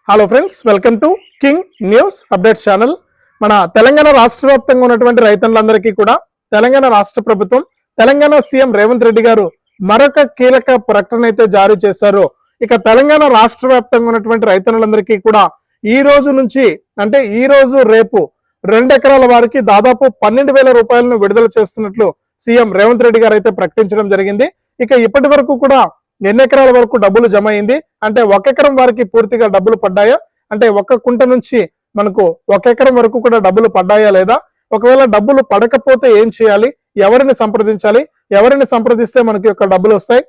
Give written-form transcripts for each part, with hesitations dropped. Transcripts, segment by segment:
Hello friends, welcome to king news updates channel. మన తెలంగాణ రాష్ట్ర వ్యాప్తంగా ఉన్నటువంటి రైతులందరికీ కూడా తెలంగాణ రాష్ట్ర ప్రభుత్వం, తెలంగాణ సీఎం రేవంత్ రెడ్డి గారు మరొక కీలక ప్రకటన అయితే జారీ చేశారు. ఇక తెలంగాణ రాష్ట్ర వ్యాప్తంగా ఉన్నటువంటి రైతులందరికీ కూడా ఈ రోజు నుంచి అంటే ఈ రోజు రేపు 2 ఎకరాల వారికి దాదాపు 12,000 రూపాయలను విడుదల చేస్తున్నట్లు సీఎం రేవంత్ రెడ్డి గారు అయితే ప్రకటించడం జరిగింది. ఇక ఇప్పటి వరకు కూడా ఎన్ని ఎకరాల వరకు డబ్బులు జమ అయింది అంటే 1 ఎకరం వారికి పూర్తిగా డబ్బులు పడ్డాయా, అంటే 1 కుంట నుంచి మనకు 1 ఎకరం వరకు కూడా డబ్బులు పడ్డాయా లేదా, ఒకవేళ డబ్బులు పడకపోతే ఏం చేయాలి, ఎవరిని సంప్రదించాలి, ఎవరిని సంప్రదిస్తే మనకి యొక్క డబ్బులు వస్తాయి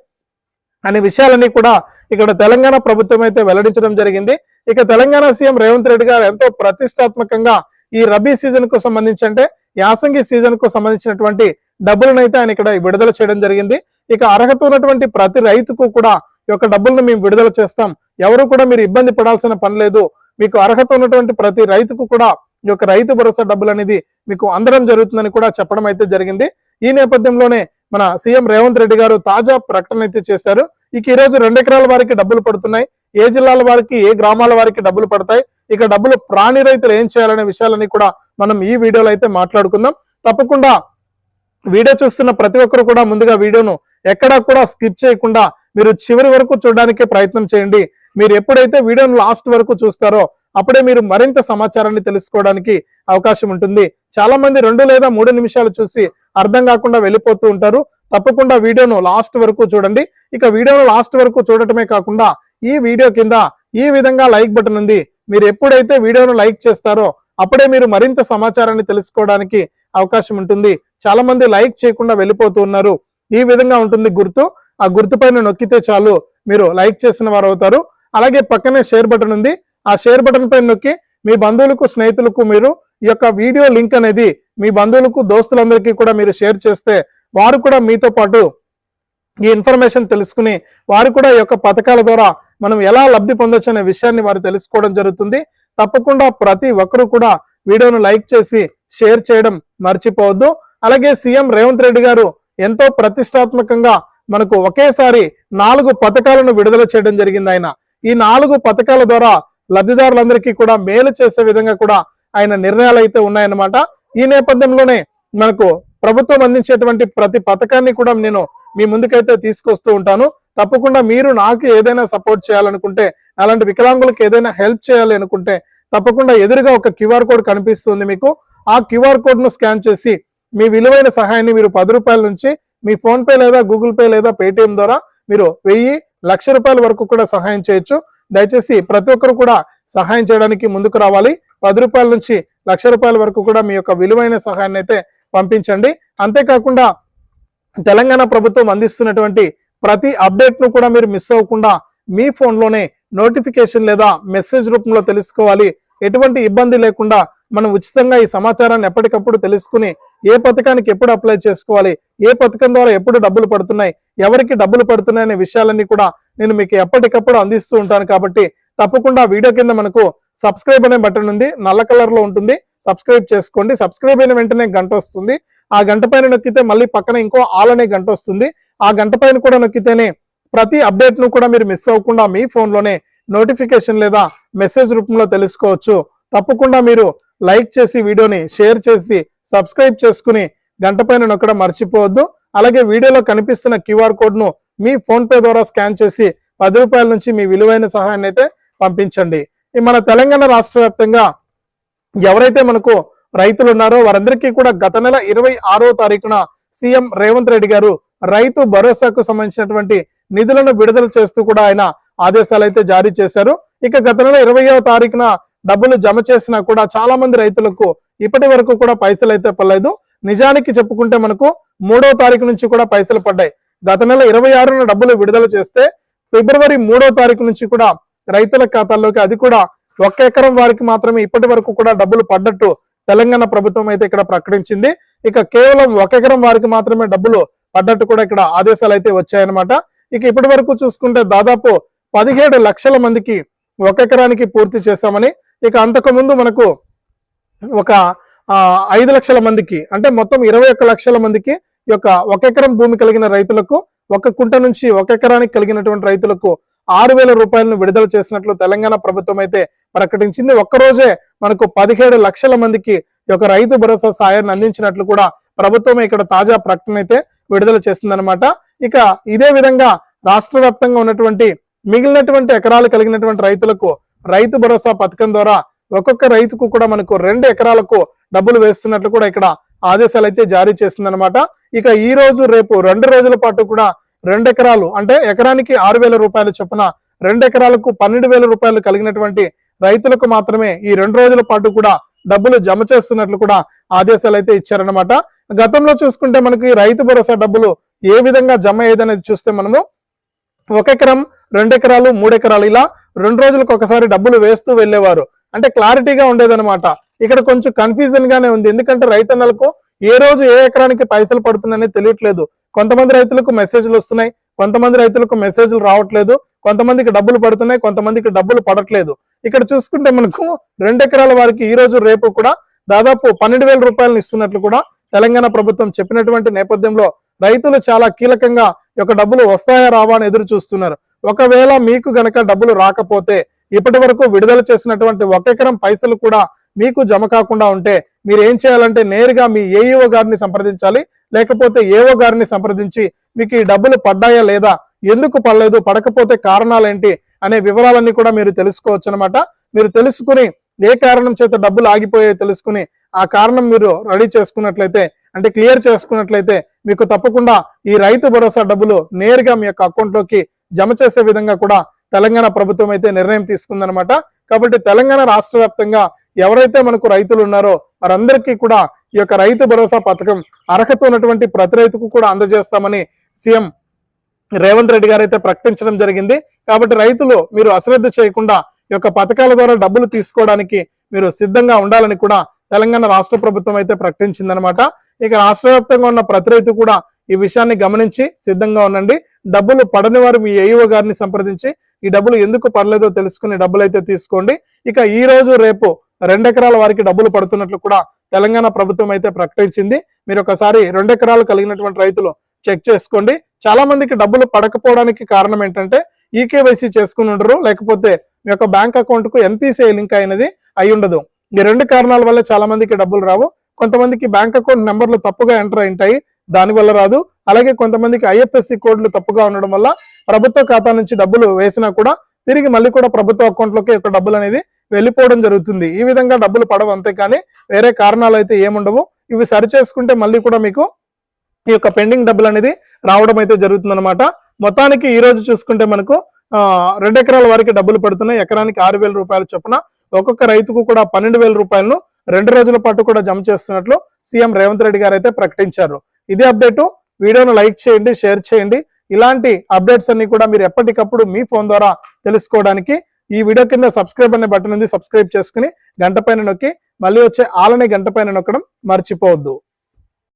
అనే విషయాలన్నీ కూడా ఇక్కడ తెలంగాణ ప్రభుత్వం అయితే వెల్లడించడం జరిగింది. ఇక తెలంగాణ సీఎం రేవంత్ రెడ్డి గారు ఎంతో ప్రతిష్టాత్మకంగా ఈ రబీ సీజన్ కు సంబంధించి అంటే యాసంగి సీజన్ కు సంబంధించినటువంటి డబ్బులను అయితే ఆయన ఇక్కడ విడుదల చేయడం జరిగింది. ఇక అర్హత ఉన్నటువంటి ప్రతి రైతుకు కూడా ఈ యొక్క డబ్బులను మేము విడుదల చేస్తాం, ఎవరు కూడా మీరు ఇబ్బంది పడాల్సిన పని లేదు, మీకు అర్హత ఉన్నటువంటి ప్రతి రైతుకు కూడా ఈ యొక్క రైతు భరోసా డబ్బులు అనేది మీకు అందడం జరుగుతుందని కూడా చెప్పడం అయితే జరిగింది. ఈ నేపథ్యంలోనే మన సీఎం రేవంత్ రెడ్డి గారు తాజా ప్రకటన అయితే చేశారు. ఇక ఈ రోజు 2 ఎకరాల వారికి డబ్బులు పడుతున్నాయి, ఏ జిల్లాల వారికి ఏ గ్రామాల వారికి డబ్బులు పడతాయి, ఇక డబ్బులు ప్రాణి రైతులు ఏం చేయాలనే విషయాలన్నీ కూడా మనం ఈ వీడియోలో అయితే మాట్లాడుకుందాం. తప్పకుండా వీడియో చూస్తున్న ప్రతి ఒక్కరు కూడా ముందుగా వీడియోను ఎక్కడా కూడా స్కిప్ చేయకుండా మీరు చివరి వరకు చూడడానికి ప్రయత్నం చేయండి. మీరు ఎప్పుడైతే వీడియోను లాస్ట్ వరకు చూస్తారో అప్పుడే మీరు మరింత సమాచారాన్ని తెలుసుకోవడానికి అవకాశం ఉంటుంది. చాలా మంది 2 లేదా 3 నిమిషాలు చూసి అర్థం కాకుండా వెళ్ళిపోతూ ఉంటారు. తప్పకుండా వీడియోను లాస్ట్ వరకు చూడండి. ఇక వీడియోను లాస్ట్ వరకు చూడటమే కాకుండా ఈ వీడియో కింద ఈ విధంగా లైక్ బటన్ ఉంది, మీరు ఎప్పుడైతే వీడియోను లైక్ చేస్తారో అప్పుడే మీరు మరింత సమాచారాన్ని తెలుసుకోవడానికి అవకాశం ఉంటుంది. చాలా మంది లైక్ చేయకుండా వెళ్ళిపోతూ ఉన్నారు. ఈ విధంగా ఉంటుంది గుర్తు, ఆ గుర్తు పైన నొక్కితే చాలు మీరు లైక్ చేసిన వారు అవుతారు. అలాగే పక్కనే షేర్ బటన్ ఉంది, ఆ షేర్ బటన్ పైన నొక్కి మీ బంధువులకు స్నేహితులకు మీరు ఈ యొక్క వీడియో లింక్ అనేది మీ బంధువులకు దోస్తులందరికీ కూడా మీరు షేర్ చేస్తే వారు కూడా మీతో పాటు ఈ ఇన్ఫర్మేషన్ తెలుసుకుని వారు కూడా ఈ యొక్క పథకాల ద్వారా మనం ఎలా లబ్ధి పొందొచ్చు అనే విషయాన్ని వారు తెలుసుకోవడం జరుగుతుంది. తప్పకుండా ప్రతి ఒక్కరు కూడా వీడియోను లైక్ చేసి షేర్ చేయడం మర్చిపోవద్దు. అలాగే సీఎం రేవంత్ రెడ్డి గారు ఎంతో ప్రతిష్టాత్మకంగా మనకు ఒకేసారి 4 పథకాలను విడుదల చేయడం జరిగింది. ఈ 4 పథకాల ద్వారా లబ్ధిదారులందరికీ కూడా మేలు చేసే విధంగా కూడా ఆయన నిర్ణయాలు అయితే ఉన్నాయన్నమాట. ఈ నేపథ్యంలోనే మనకు ప్రభుత్వం అందించేటువంటి ప్రతి పథకాన్ని కూడా నేను మీ ముందుకైతే తీసుకొస్తూ ఉంటాను. తప్పకుండా మీరు నాకు ఏదైనా సపోర్ట్ చేయాలనుకుంటే, అలాంటి వికలాంగులకు ఏదైనా హెల్ప్ చేయాలి అనుకుంటే తప్పకుండా ఎదురుగా ఒక QR కోడ్ కనిపిస్తుంది మీకు. ఆ QR కోడ్ ను స్కాన్ చేసి మీ విలువైన సహాయాన్ని మీరు 10 రూపాయల నుంచి మీ ఫోన్ పే లేదా గూగుల్ పే లేదా పేటిఎం ద్వారా మీరు 1000, 1,00,000 రూపాయల వరకు కూడా సహాయం చేయొచ్చు. దయచేసి ప్రతి ఒక్కరు కూడా సహాయం చేయడానికి ముందుకు రావాలి. 10 రూపాయల నుంచి 1,00,000 రూపాయల వరకు కూడా మీ యొక్క విలువైన సహాయాన్ని అయితే పంపించండి. అంతేకాకుండా తెలంగాణ ప్రభుత్వం అందిస్తున్నటువంటి ప్రతి అప్డేట్ ను కూడా మీరు మిస్ అవ్వకుండా మీ ఫోన్లోనే నోటిఫికేషన్ లేదా మెసేజ్ రూపంలో తెలుసుకోవాలి. ఎటువంటి ఇబ్బంది లేకుండా మనం ఉచితంగా ఈ సమాచారాన్ని ఎప్పటికప్పుడు తెలుసుకుని ఏ పథకానికి ఎప్పుడు అప్లై చేసుకోవాలి, ఏ పథకం ద్వారా ఎప్పుడు డబ్బులు పడుతున్నాయి, ఎవరికి డబ్బులు పడుతున్నాయి అనే విషయాలన్నీ కూడా నేను మీకు ఎప్పటికప్పుడు అందిస్తూ ఉంటాను. కాబట్టి తప్పకుండా వీడియో కింద మనకు సబ్స్క్రైబ్ అనే బటన్ ఉంది, నల్ల కలర్ లో ఉంటుంది, సబ్స్క్రైబ్ చేసుకోండి. సబ్స్క్రైబ్ అయిన వెంటనే గంట వస్తుంది, ఆ గంట పైన నొక్కితే మళ్ళీ పక్కన ఇంకో ఆల్ అనే గంట వస్తుంది, ఆ గంట పైన కూడా నొక్కితేనే ప్రతి అప్డేట్ ను కూడా మీరు మిస్ అవ్వకుండా మీ ఫోన్లోనే నోటిఫికేషన్ లేదా మెసేజ్ రూపంలో తెలుసుకోవచ్చు. తప్పకుండా మీరు లైక్ చేసి వీడియోని షేర్ చేసి సబ్స్క్రైబ్ చేసుకుని గంట పైన నొక్కడం మర్చిపోవద్దు. అలాగే వీడియోలో కనిపిస్తున్న QR కోడ్ ను మీ ఫోన్ పే ద్వారా స్కాన్ చేసి 10 రూపాయల నుంచి మీ విలువైన సహాయాన్ని అయితే పంపించండి. మన తెలంగాణ రాష్ట్ర వ్యాప్తంగా ఎవరైతే మనకు రైతులు ఉన్నారో వారందరికీ కూడా గత నెల 26వ తారీఖున సీఎం రేవంత్ రెడ్డి గారు రైతు భరోసాకు సంబంధించినటువంటి నిధులను విడుదల చేస్తూ కూడా ఆయన ఆదేశాలు అయితే జారీ చేశారు. ఇక గత నెల 20వ తారీఖున డబ్బులు జమ చేసినా కూడా చాలా మంది రైతులకు ఇప్పటి వరకు కూడా పైసలు అయితే పడలేదు. నిజానికి చెప్పుకుంటే మనకు 3వ తారీఖు నుంచి కూడా పైసలు పడ్డాయి. గత నెల 26న డబ్బులు విడుదల చేస్తే ఫిబ్రవరి 3వ తారీఖు నుంచి కూడా రైతుల ఖాతాల్లోకి, అది కూడా 1 ఎకరం వారికి మాత్రమే ఇప్పటి వరకు కూడా డబ్బులు పడ్డట్టు తెలంగాణ ప్రభుత్వం అయితే ఇక్కడ ప్రకటించింది. ఇక కేవలం 1 ఎకరం వారికి మాత్రమే డబ్బులు పడ్డట్టు కూడా ఇక్కడ ఆదేశాలు అయితే వచ్చాయన్నమాట. ఇక ఇప్పటి వరకు చూసుకుంటే దాదాపు 17 లక్షల మందికి 1 ఎకరానికి పూర్తి చేశామని, ఇక అంతకు ముందు మనకు ఒక 5 లక్షల మందికి అంటే మొత్తం 21 లక్షల మందికి ఈ యొక్క 1 ఎకరం భూమి కలిగిన రైతులకు 1 కుంట నుంచి 1 ఎకరానికి కలిగినటువంటి రైతులకు 6,000 రూపాయలను విడుదల చేసినట్లు తెలంగాణ ప్రభుత్వం అయితే ప్రకటించింది. ఒక్కరోజే మనకు 17 లక్షల మందికి ఈ యొక్క రైతు భరోసా సాయాన్ని అందించినట్లు కూడా ప్రభుత్వం ఇక్కడ తాజా ప్రకటన అయితే విడుదల చేసిందనమాట. ఇక ఇదే విధంగా రాష్ట్ర వ్యాప్తంగా ఉన్నటువంటి మిగిలినటువంటి ఎకరాలు కలిగినటువంటి రైతులకు రైతు భరోసా పథకం ద్వారా ఒక్కొక్క రైతుకు కూడా మనకు 2 ఎకరాలకు డబ్బులు వేస్తున్నట్లు కూడా ఇక్కడ ఆదేశాలు అయితే జారీ చేసిందనమాట. ఇక ఈ రోజు రేపు 2 రోజుల పాటు కూడా 2 ఎకరాలు అంటే ఎకరానికి 6,000 రూపాయలు చొప్పున 2 ఎకరాలకు 12,000 రూపాయలు కలిగినటువంటి రైతులకు మాత్రమే ఈ 2 రోజుల పాటు కూడా డబ్బులు జమ చేస్తున్నట్లు కూడా ఆదేశాలు అయితే ఇచ్చారనమాట. గతంలో చూసుకుంటే మనకి ఈ రైతు భరోసా డబ్బులు ఏ విధంగా జమ అయ్యేదనేది చూస్తే మనము 1 ఎకరం 2 ఎకరాలు 3 ఎకరాలు ఇలా 2 రోజులకు ఒకసారి డబ్బులు వేస్తూ వెళ్ళేవారు. అంటే క్లారిటీగా ఉండేదన్నమాట. ఇక్కడ కొంచెం కన్ఫ్యూజన్ గానే ఉంది. ఎందుకంటే రైతన్నలకు ఏ రోజు ఏ ఎకరానికి పైసలు పడుతున్నాయని తెలియట్లేదు. కొంతమంది రైతులకు మెసేజ్లు వస్తున్నాయి, కొంతమంది రైతులకు మెసేజ్లు రావట్లేదు, కొంతమందికి డబ్బులు పడుతున్నాయి, కొంతమందికి డబ్బులు పడట్లేదు. ఇక్కడ చూసుకుంటే మనకు 2 ఎకరాల వారికి ఈ రోజు రేపు కూడా దాదాపు 12,000 రూపాయలను ఇస్తున్నట్లు కూడా తెలంగాణ ప్రభుత్వం చెప్పినటువంటి నేపథ్యంలో రైతులు చాలా కీలకంగా ఈ యొక్క డబ్బులు వస్తాయా రావా అని ఎదురు చూస్తున్నారు. ఒకవేళ మీకు గనక డబ్బులు రాకపోతే ఇప్పటి వరకు విడుదల చేసినటువంటి 1 ఎకరం పైసలు కూడా మీకు జమ కాకుండా ఉంటే మీరు ఏం చేయాలంటే నేరుగా మీ ఏఈఓ గారిని సంప్రదించాలి. లేకపోతే ఏఓ గారిని సంప్రదించి మీకు ఈ డబ్బులు పడ్డాయా లేదా, ఎందుకు పడలేదు, పడకపోతే కారణాలు ఏంటి అనే వివరాలన్నీ కూడా మీరు తెలుసుకోవచ్చు అనమాట. మీరు తెలుసుకుని ఏ కారణం చేత డబ్బులు ఆగిపోయాయో తెలుసుకుని ఆ కారణం మీరు రెడీ చేసుకున్నట్లయితే అంటే క్లియర్ చేసుకున్నట్లయితే మీకు తప్పకుండా ఈ రైతు భరోసా డబ్బులు నేరుగా మీ యొక్క అకౌంట్లోకి జమ చేసే విధంగా కూడా తెలంగాణ ప్రభుత్వం అయితే నిర్ణయం తీసుకుందనమాట. కాబట్టి తెలంగాణ రాష్ట్ర వ్యాప్తంగా ఎవరైతే మనకు రైతులు ఉన్నారో వారందరికీ కూడా ఈ యొక్క రైతు భరోసా పథకం అర్హత ఉన్నటువంటి ప్రతి రైతుకు కూడా అందజేస్తామని సీఎం రేవంత్ రెడ్డి గారు అయితే ప్రకటించడం జరిగింది. కాబట్టి రైతులు మీరు అశ్రద్ధ చేయకుండా ఈ యొక్క పథకాల ద్వారా డబ్బులు తీసుకోవడానికి మీరు సిద్ధంగా ఉండాలని కూడా తెలంగాణ రాష్ట్ర ప్రభుత్వం అయితే ప్రకటించిందనమాట. ఇక రాష్ట్ర వ్యాప్తంగా ఉన్న ప్రతి రైతు కూడా ఈ విషయాన్ని గమనించి సిద్ధంగా ఉండండి. డబ్బులు పడని వారు మీ ఏఈఓ గారిని సంప్రదించి ఈ డబ్బులు ఎందుకు పడలేదో తెలుసుకుని డబ్బులు అయితే తీసుకోండి. ఇక ఈ రోజు రేపు 2 ఎకరాల వారికి డబ్బులు పడుతున్నట్లు కూడా తెలంగాణ ప్రభుత్వం అయితే ప్రకటించింది. మీరు ఒకసారి 2 ఎకరాలు కలిగినటువంటి రైతులు చెక్ చేసుకోండి. చాలా మందికి డబ్బులు పడకపోవడానికి కారణం ఏంటంటే ఈకేవైసీ చేసుకుని ఉండరు, లేకపోతే మీ యొక్క బ్యాంక్ అకౌంట్ కు ఎన్పిసిఐ లింక్ అయినది అయి ఉండదు. ఈ 2 కారణాల వల్ల చాలా మందికి డబ్బులు రావు. కొంతమందికి బ్యాంక్ అకౌంట్ నెంబర్లు తప్పుగా ఎంటర్ అయింటాయి, దానివల్ల రాదు. అలాగే కొంతమందికి ఐఎఫ్ఎస్సి కోడ్లు తప్పుగా ఉండడం వల్ల ప్రభుత్వ ఖాతా నుంచి డబ్బులు వేసినా కూడా తిరిగి మళ్ళీ కూడా ప్రభుత్వ అకౌంట్ లోకి యొక్క డబ్బులు అనేది వెళ్ళిపోవడం జరుగుతుంది. ఈ విధంగా డబ్బులు పడవు, అంతేకాని వేరే కారణాలు అయితే ఏముండవు. ఇవి సరి చేసుకుంటే మళ్ళీ కూడా మీకు ఈ యొక్క పెండింగ్ డబ్బులు అనేది రావడం అయితే జరుగుతుంది అనమాట. మొత్తానికి ఈ రోజు చూసుకుంటే మనకు 2 ఎకరాల వారికి డబ్బులు పడుతున్నాయి. ఎకరానికి 6,000 రూపాయలు చొప్పున ఒక్కొక్క రైతుకు కూడా 12,000 రూపాయలను 2 రోజుల పాటు కూడా జమ చేస్తున్నట్లు సీఎం రేవంత్ రెడ్డి గారు అయితే ప్రకటించారు. ఇదే అప్డేటు. వీడియోను లైక్ చేయండి, షేర్ చేయండి. ఇలాంటి అప్డేట్స్ అన్ని కూడా మీరు ఎప్పటికప్పుడు మీ ఫోన్ ద్వారా తెలుసుకోవడానికి ఈ వీడియో కింద సబ్స్క్రైబ్ అనే బటన్ ఉంది, సబ్స్క్రైబ్ చేసుకుని గంట పైన నొక్కి మళ్ళీ వచ్చే ఆల్ అనే గంట పైన నొక్కడం మర్చిపోవద్దు.